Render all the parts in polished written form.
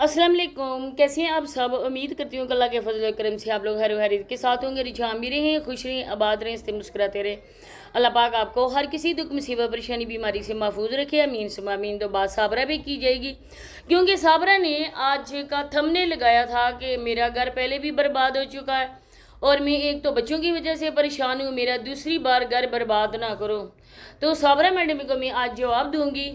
अस्सलाम वालेकुम। कैसे हैं आप सब? उम्मीद करती हूँ कि अल्लाह के फजल और करम से आप लोग हर खैरियत के साथ होंगे। रिझान भी रहें, खुश रहें, आबाद रहें, इससे मुस्कुराते रहें। अल्लाह पाक आपको हर किसी दुख मुसीबत परेशानी बीमारी से महफूज रखे। अमीन सुम्मा अमीन। तो बात साबरा भी की जाएगी, क्योंकि साबरा ने आज का थंबनेल लगाया था कि मेरा घर पहले भी बर्बाद हो चुका है और मैं एक तो बच्चों की वजह से परेशान हूँ, मेरा दूसरी बार घर बर्बाद ना करो। तो साबरा मैडम को मैं आज जवाब दूंगी,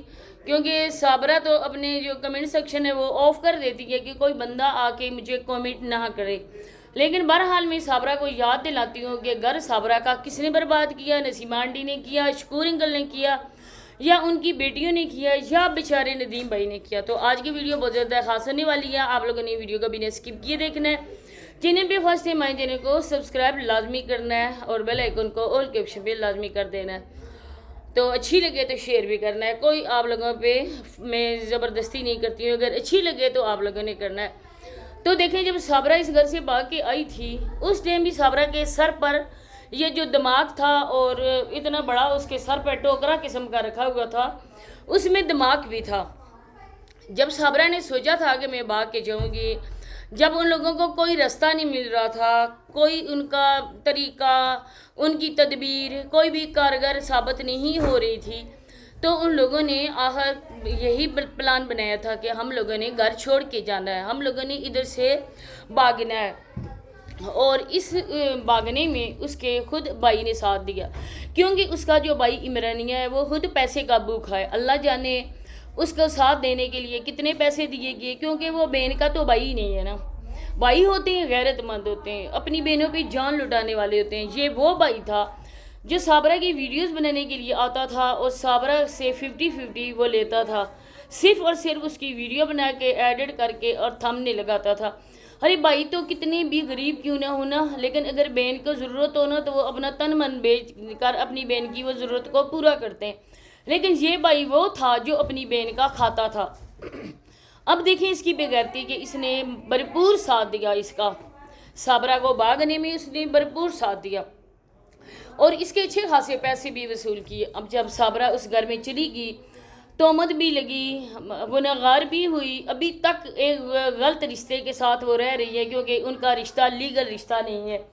क्योंकि साबरा तो अपने जो कमेंट सेक्शन है वो ऑफ कर देती है कि कोई बंदा आके मुझे कमेंट ना करे। लेकिन बहरहाल मैं साबरा को याद दिलाती हूँ कि घर साबरा का किसने बर्बाद किया? नसीमा आंटी ने किया, शकूर अंकल ने किया, या उनकी बेटियों ने किया, या बेचारे नदीम भाई ने किया। तो आज की वीडियो बहुत ज़्यादा खास होने वाली है। आप लोगों ने वीडियो को बिना स्किप किए देखना है। चैनल पे फर्स्ट टाइम आए चैनल को सब्सक्राइब लाजमी करना है और बेल आइकन को ऑल के ऑप्शन पे लाजमी कर देना है। तो अच्छी लगे तो शेयर भी करना है। कोई आप लोगों पे मैं ज़बरदस्ती नहीं करती हूँ, अगर अच्छी लगे तो आप लोगों ने करना है। तो देखें, जब साबरा इस घर से भाग के आई थी उस टाइम भी साबरा के सर पर ये जो दिमाग था और इतना बड़ा उसके सर पर टोकरा किस्म का रखा हुआ था, उसमें दिमाग भी था। जब साबरा ने सोचा था कि मैं भाग के जाऊँगी, जब उन लोगों को कोई रास्ता नहीं मिल रहा था, कोई उनका तरीका, उनकी तदबीर कोई भी कारगर साबित नहीं हो रही थी, तो उन लोगों ने आखिर यही प्लान बनाया था कि हम लोगों ने घर छोड़ के जाना है, हम लोगों ने इधर से भागना है। और इस भागने में उसके खुद भाई ने साथ दिया, क्योंकि उसका जो भाई इमरानिया है वो खुद पैसे का भूखा है। अल्लाह जाने उसको साथ देने के लिए कितने पैसे दिए गए, क्योंकि वो बहन का तो भाई ही नहीं है ना। भाई होते हैं गैरतमंद होते हैं, अपनी बहनों पे जान लुटाने वाले होते हैं। ये वो भाई था जो साबरा की वीडियोस बनाने के लिए आता था और साबरा से 50-50 वो लेता था, सिर्फ और सिर्फ उसकी वीडियो बना के एडिट करके और थंबनेल लगाता था। अरे भाई तो कितने भी गरीब क्यों ना होना, लेकिन अगर बहन को ज़रूरत हो ना तो वो अपना तन मन बेच कर अपनी बहन की वो ज़रूरत को पूरा करते हैं। लेकिन ये भाई वो था जो अपनी बहन का खाता था। अब देखें इसकी बेगैरती कि इसने भरपूर साथ दिया, इसका साबरा को भागने में उसने भरपूर साथ दिया और इसके अच्छे खासे पैसे भी वसूल किए। अब जब साबरा उस घर में चली गई, तोहमत भी लगी, गुनहगार भी हुई, अभी तक एक गलत रिश्ते के साथ वो रह रही है, क्योंकि उनका रिश्ता लीगल रिश्ता नहीं है,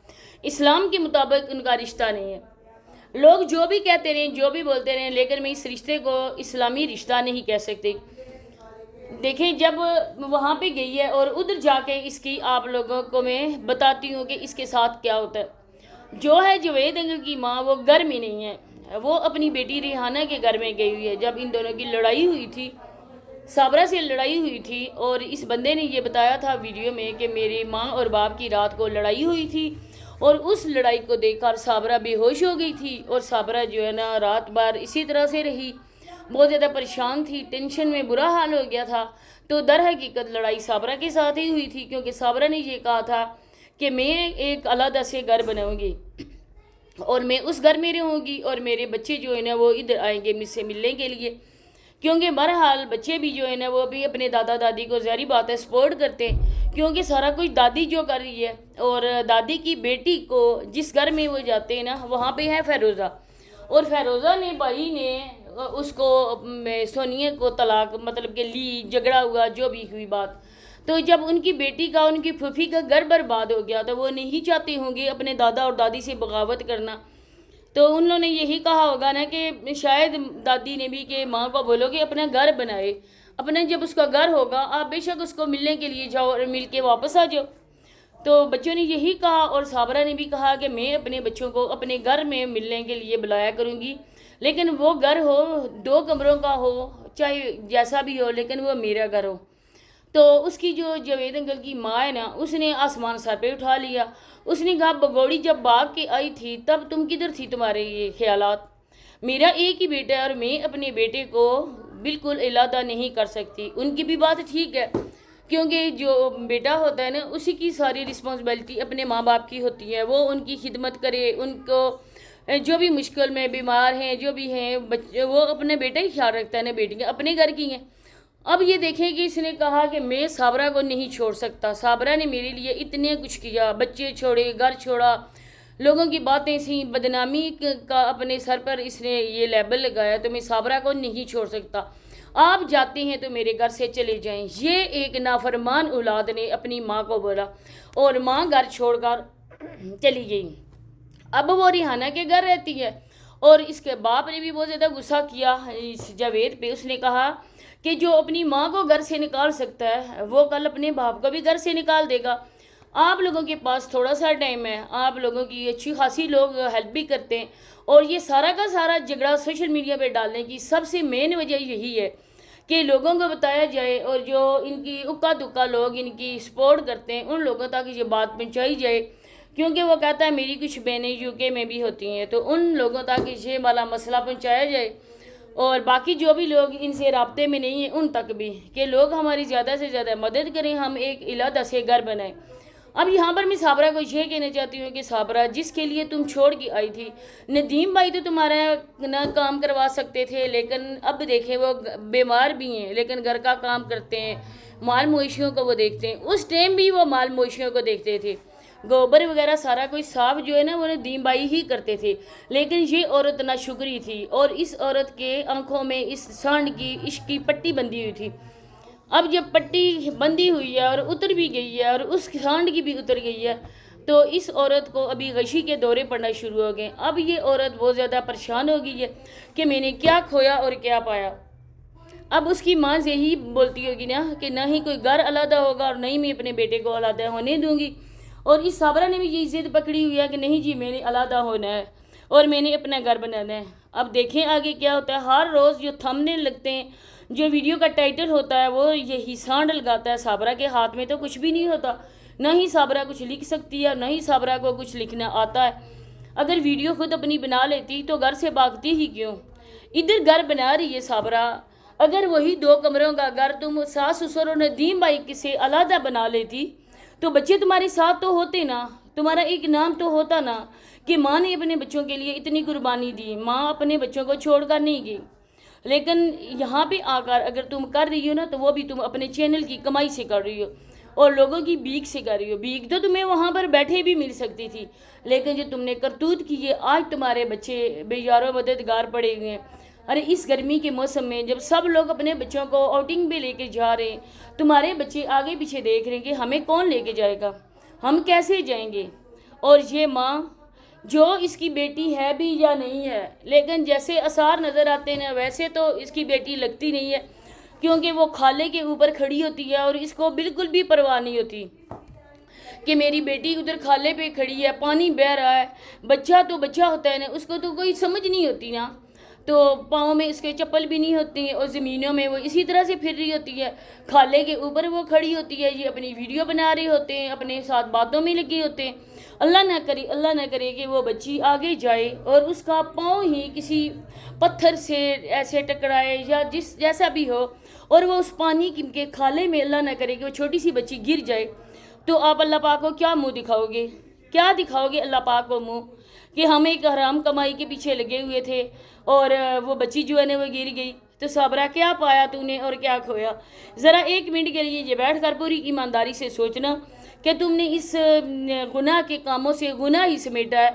इस्लाम के मुताबिक उनका रिश्ता नहीं है। लोग जो भी कहते रहे, जो भी बोलते रहे, लेकिन मैं इस रिश्ते को इस्लामी रिश्ता नहीं कह सकती। देखें, जब वहाँ पे गई है और उधर जाके इसकी आप लोगों को मैं बताती हूँ कि इसके साथ क्या होता है। जो है जवेद अंकल की माँ वो घर में नहीं है, वो अपनी बेटी रिहाना के घर में गई हुई है। जब इन दोनों की लड़ाई हुई थी, साबरा से लड़ाई हुई थी, और इस बंदे ने ये बताया था वीडियो में कि मेरी माँ और बाप की रात को लड़ाई हुई थी और उस लड़ाई को देखकर साबरा बेहोश हो गई थी। और साबरा जो है ना रात भर इसी तरह से रही, बहुत ज़्यादा परेशान थी, टेंशन में बुरा हाल हो गया था। तो दर हकीकत लड़ाई साबरा के साथ ही हुई थी, क्योंकि साबरा ने ये कहा था कि मैं एक अलग से घर बनाऊंगी और मैं उस घर में रहूँगी और मेरे बच्चे जो है ना वो इधर आएंगे मुझसे मिलने के लिए, क्योंकि बहरहाल बच्चे भी जो है ना वो भी अपने दादा दादी को ज़ाहिर बात है सपोर्ट करते हैं, क्योंकि सारा कुछ दादी जो कर रही है। और दादी की बेटी को जिस घर में वो जाते हैं ना वहाँ पे है फ़ेरोज़ा, और फ़ेरोज़ा ने भाई ने उसको सोनिया को तलाक मतलब कि ली, झगड़ा हुआ, जो भी हुई बात। तो जब उनकी बेटी का, उनकी फूफी का घर बर्बाद हो गया तो वो नहीं चाहते होंगे अपने दादा और दादी से बगावत करना। तो उन लोगों ने यही कहा होगा ना कि शायद दादी ने भी कि माँ को बोलो कि अपना घर बनाए, अपना जब उसका घर होगा आप बेशक उसको मिलने के लिए जाओ और मिल के वापस आ जाओ। तो बच्चों ने यही कहा और साबरा ने भी कहा कि मैं अपने बच्चों को अपने घर में मिलने के लिए बुलाया करूँगी, लेकिन वो घर हो 2 कमरों का हो, चाहे जैसा भी हो, लेकिन वो मेरा घर हो। तो उसकी जो जवेद अंकल की माँ है ना, उसने आसमान सर पे उठा लिया। उसने कहा बगौड़ी जब भाग के आई थी तब तुम किधर थी, तुम्हारे ये ख्यालात? मेरा एक ही बेटा है और मैं अपने बेटे को बिल्कुल इलादा नहीं कर सकती। उनकी भी बात ठीक है, क्योंकि जो बेटा होता है ना उसी की सारी रिस्पॉन्सिबिलिटी अपने माँ बाप की होती है, वो उनकी खिदमत करे, उनको जो भी मुश्किल में बीमार हैं जो भी हैं बच्चे, वो अपने बेटे ही ख्याल रखता है ना, बेटियाँ अपने घर की हैं। अब ये देखें कि इसने कहा कि मैं साबरा को नहीं छोड़ सकता, साबरा ने मेरे लिए इतने कुछ किया, बच्चे छोड़े, घर छोड़ा, लोगों की बातें सी, बदनामी का अपने सर पर इसने ये लेबल लगाया, तो मैं साबरा को नहीं छोड़ सकता। آپ جاتے ہیں تو میرے گھر سے چلے جائیں۔ یہ ایک نافرمان اولاد نے اپنی ماں کو بولا اور ماں گھر چھوڑ کر چلی گئی۔ اب وہ ریحانہ کے گھر رہتی ہے اور اس کے باپ نے بھی بہت زیادہ غصہ کیا اس جاوید پہ۔ اس نے کہا کہ جو اپنی ماں کو گھر سے نکال سکتا ہے وہ کل اپنے باپ کو بھی گھر سے نکال دے گا۔ آپ لوگوں کے پاس تھوڑا سا ٹائم ہے، آپ لوگوں کی اچھی خاصی لوگ ہیلپ بھی کرتے ہیں، اور یہ سارا کا سارا جھگڑا سوشل میڈیا پہ ڈالنے کی سب سے مین وجہ یہی ہے کہ لوگوں کو بتایا جائے اور جو ان کی اکا دکا لوگ ان کی سپورٹ کرتے ہیں ان لوگوں تک یہ بات پہنچائی جائے، کیونکہ وہ کہتا ہے میری کچھ بہنیں یو کے میں بھی ہوتی ہیں، تو ان لوگوں تک یہ والا مسئلہ پہنچایا جائے، اور باقی جو بھی لوگ ان سے رابطے میں نہیں ہیں ان تک بھی، کہ لوگ ہماری زیادہ سے زیادہ مدد کریں، ہم ایک علیحدہ سے گھر بنائیں۔ اب یہاں پر میں صابرہ کو یہ کہنا چاہتی ہوں کہ صابرہ، جس کے لیے تم چھوڑ کے آئی تھی، ندیم بھائی تو تمہارا نہ کام کروا سکتے تھے، لیکن اب دیکھیں وہ بیمار بھی ہیں لیکن گھر کا کام کرتے ہیں، مال مویشیوں کو وہ دیکھتے ہیں۔ اس ٹائم بھی وہ مال مویشیوں کو دیکھتے تھے، گوبر وغیرہ سارا کوئی صاف جو ہے نا وہ ندیم بھائی ہی کرتے تھے، لیکن یہ عورت ناشکری تھی اور اس عورت کے آنکھوں میں اس سانڈ کی عشق کی پٹی بندھی ہوئی تھی۔ اب جب پٹی بندھی ہوئی ہے اور اتر بھی گئی ہے اور اس سانڈ کی بھی اتر گئی ہے، تو اس عورت کو ابھی غشی کے دورے پڑنا شروع ہو گئے۔ اب یہ عورت بہت زیادہ پریشان ہو گئی ہے کہ میں نے کیا کھویا اور کیا پایا۔ اب اس کی ماں یہی بولتی ہوگی نا کہ نہ ہی کوئی گھر علیحدہ ہوگا اور نہ ہی میں اپنے بیٹے کو علیحدہ ہونے دوں گی، اور اس صابرہ نے بھی یہ ضد پکڑی ہوئی ہے کہ نہیں جی میں نے علیحدہ ہونا ہے اور میں نے اپنا گھر بنانا ہے۔ اب دیکھیں آگے کیا ہوتا ہے۔ ہر روز جو تھمبنیل لگتے ہیں، جو ویڈیو کا ٹائٹل ہوتا ہے، وہ یہی سانڈ لگاتا ہے۔ صابرہ کے ہاتھ میں تو کچھ بھی نہیں ہوتا، نہ ہی صابرہ کچھ لکھ سکتی ہے، نہ ہی صابرہ کو کچھ لکھنا آتا ہے۔ اگر ویڈیو خود اپنی بنا لیتی تو گھر سے بھاگتی ہی کیوں؟ ادھر گھر بنا رہی ہے صابرہ، اگر وہی 2 کمروں کا گھر تم ساس سسر اور ندیم بھائی سے علیحدہ بنا لیتی تو بچے تمہارے ساتھ تو ہوتے نا، تمہارا ایک نام تو ہوتا نا کہ ماں نے اپنے بچوں کے لیے اتنی قربانی دی، ماں اپنے بچوں کو چھوڑ کر نہیں گئی۔ لیکن یہاں پہ آ کر اگر تم کر رہی ہو نا تو وہ بھی تم اپنے چینل کی کمائی سے کر رہی ہو اور لوگوں کی بھیک سے کر رہی ہو۔ بھیک تو تمہیں وہاں پر بیٹھے بھی مل سکتی تھی، لیکن جو تم نے کرتوت کی ہے، آج تمہارے بچے بے یار و مددگار پڑے ہوئے ہیں۔ ارے اس گرمی کے موسم میں جب سب لوگ اپنے بچوں کو آؤٹنگ پہ لے کے جا رہے ہیں، تمہارے بچے آگے پیچھے دیکھ رہے ہیں کہ ہمیں کون لے کے جائے گا، ہم کیسے جائیں گے۔ اور یہ ماں جو اس کی بیٹی ہے بھی یا نہیں ہے، لیکن جیسے آثار نظر آتے ہیں ویسے تو اس کی بیٹی لگتی نہیں ہے، کیونکہ وہ کھالے کے اوپر کھڑی ہوتی ہے اور اس کو بالکل بھی پرواہ نہیں ہوتی کہ میری بیٹی ادھر کھالے پہ کھڑی ہے، پانی بہہ رہا ہے۔ بچہ تو بچہ ہوتا ہے نا، اس کو تو کوئی سمجھ نہیں ہوتی نا، تو پاؤں میں اس کے چپل بھی نہیں ہوتی اور زمینوں میں وہ اسی طرح سے پھر رہی ہوتی ہے، کھالے کے اوپر وہ کھڑی ہوتی ہے، یہ اپنی ویڈیو بنا رہے ہوتے ہیں، اپنے ساتھ باتوں میں لگے ہوتے ہیں۔ اللہ نہ کرے کہ وہ بچی آگے جائے اور اس کا پاؤں ہی کسی پتھر سے ایسے ٹکرائے یا جیسا بھی ہو، اور وہ اس پانی کے کھالے میں اللہ نہ کرے کہ وہ چھوٹی سی بچی گر جائے، تو آپ اللہ پاک کو کیا منہ دکھاؤ گے؟ کیا دکھاؤ گے اللہ پاک کو منہ کہ ہم ایک حرام کمائی کے پیچھے لگے ہوئے تھے اور وہ بچی جو ہے نا وہ گر گئی؟ تو صابرہ کیا پایا تو نے اور کیا کھویا؟ ذرا 1 منٹ کے لیے یہ بیٹھ کر پوری ایمانداری سے سوچنا کہ تم نے اس گناہ کے کاموں سے گناہ ہی سمیٹا ہے۔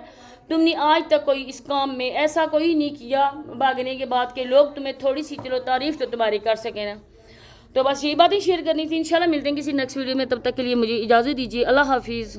تم نے آج تک کوئی اس کام میں ایسا کوئی نہیں کیا بھاگنے کے بعد کہ لوگ تمہیں تھوڑی سی چلو تعریف تو تمہاری کر سکیں نا۔ تو بس یہی باتیں شیئر کرنی تھی، انشاءاللہ ملتے ہیں کسی نیکسٹ ویڈیو میں، تب تک کے لیے مجھے اجازت دیجیے، اللہ حافظ۔